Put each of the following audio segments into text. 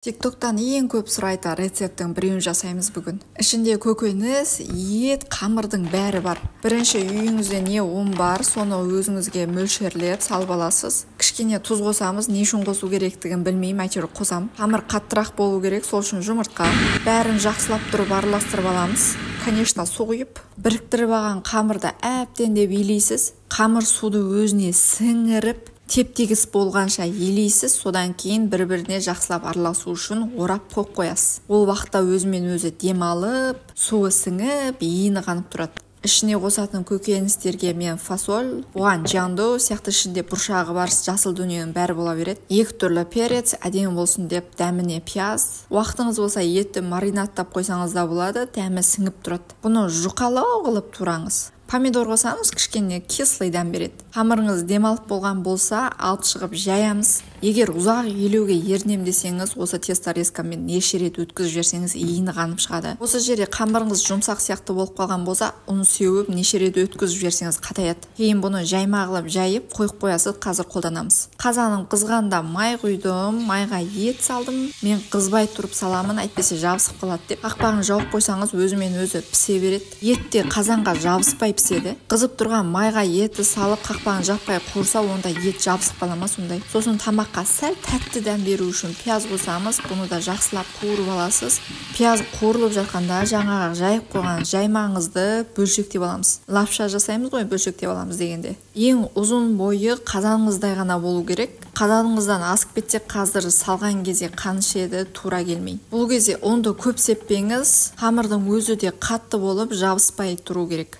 TikToktан ең көп сұрайтын рецепттің біреуін жасаймыз бүгін. Ішінде көкөніс, ет, қамырдың бәрі бар. Бірінші үйіңізде не ұн бар, соны өзіңізге мөлшерлеп салып аласыз. Кішкене тұз қосамыз, не үшін қосу керектігін білмеймін, әйтеуір қосам. Қамыр қаттырақ болу керек, сол үшін жұмыртқа. Бәрін жақсылап тұрып араластырып аламыз. Конечно, су құйып, біріктіріп алған қамырды әбден деп илейсіз. Қамыр суды өзіне сіңіріп, теп-тегіс болғанша елейсіз, содан кейін бір-біріне жақсылап араласу үшін орап қойып қоясыз. Ол уақытта өзімен өзі демалып, суы сіңіп, иіні қанып тұрады. Ішіне қосатын көкөністерге мен фасоль, оған жандо сияқты ішінде бұршағы бар жасыл дүниенің бәрі бола береді. Екі түрлі перец, әдемі болсын деп дәміне пияз. Уақытыңыз болса етті маринадтап қойсаңыз да болады, дәмі сіңіп тұрады. Бұны жұқалау қылып тураңыз. Помидор қосаңыз кішкене кислый дәм береді. Қамырыңыз демалып болған болса, алып шығып жаямыз. Егер ұзақ елуге ерінем десеңіз, осы тесторезкамен неше рет өткізіп жіберсеңіз, иіні қанып шығады. Осы жерде қамырыңыз жұмсақ сияқты болып қалған болса, ұн сеуіп неше рет өткізіп жіберсеңіз қатаяды. Кейін бұны жайма қылып жайып қойып қоясыз, қазір қолданамыз. Қазаным қызғанда май құйдым, майға ет салдым. Мен қызбай тұрып саламын, әйтпесе жабысып қалады деп. Қақпағын жауып қойсаңыз, өзімен өзі пісе береді. Етте қазанға жабыспай піседі. Қызып тұрған майға еті салып қақпағын жаппай қуырса, онда ет жабысып қала ма сондай. Сосын тамаққа сәл тәтті дәм беру үшін пияз қосамыз. Бұны да жақсылап қуырып аласыз. Пияз қуырылып жатқанда жаңағы жайып қойған жаймаңызды бөлшектеп аламыз. Лапша жасаймыз ғой, бөлшектеп аламыз дегенде. Ең ұзын бойы қазаныңыздай ғана болу керек. Қазаныңыздан асып кетсе, қазір салған кезде қаншеді тура келмей. Бұл кезде ұнды көп сеппеңіз, қамырдың өзі де қатты болып жабыспай тұру керек.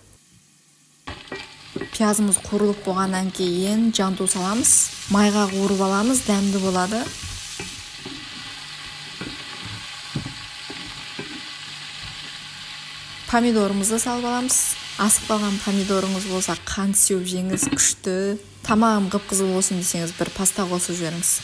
Пиязымыз қуырылып болғаннан кейін жандо саламыз. Майға қуырып аламыз, дәмді болады. Помидорымызды салып аламыз. Асып қалған помидорыңыз болса, қант сеуіп жеңіз, күшті. Тамағым қып-қызыл болсын десеңіз, бір паста қосып жіберіңіз.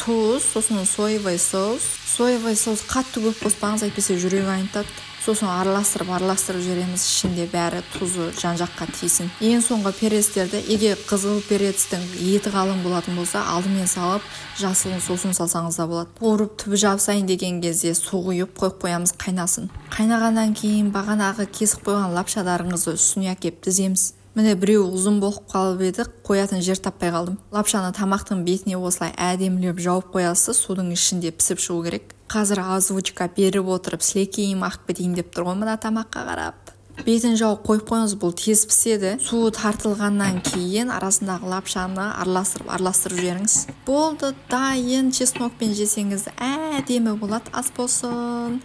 Тұз, сосын соевый соус. Соевый соус қатты көп қоспаңыз, әйтпесе жүрегі айнытады. Сосын араластырып жібереміз, ішінде бәрі тұзы жан-жаққа тиісін. Ең соңғы перецтерді, егер қызыл перецтің еті қалың болатын болса, алдымен салып, жасылын сосын салсаңыз да болады. Қуырып түбі жабысайын деген кезде су құйып қойып қоямыз, қайнасын. Қайнағаннан кейін бағанағы кесіп қойған лапшаларыңызды үстіне әкеп тіземіз. Міне біреу ұзын болып қалып еді, қоятын жер таппай қалдым. Лапшаны тамақтың бетіне осылай әдемілеп жауып қоясыз, судың ішінде пісіп шығу керек. Қазір озвучка беріп отырып, сілекейім ақып кетейін деп тұр ғой мына тамаққа қарап. Бетін жауып қойып қойыңыз, бұл тез піседі. Суы тартылғаннан кейін арасындағы лапшаны араластырып жіберіңіз. Болды, дайын. Чеснокпен жесеңіз әдемі болады, ас болсын.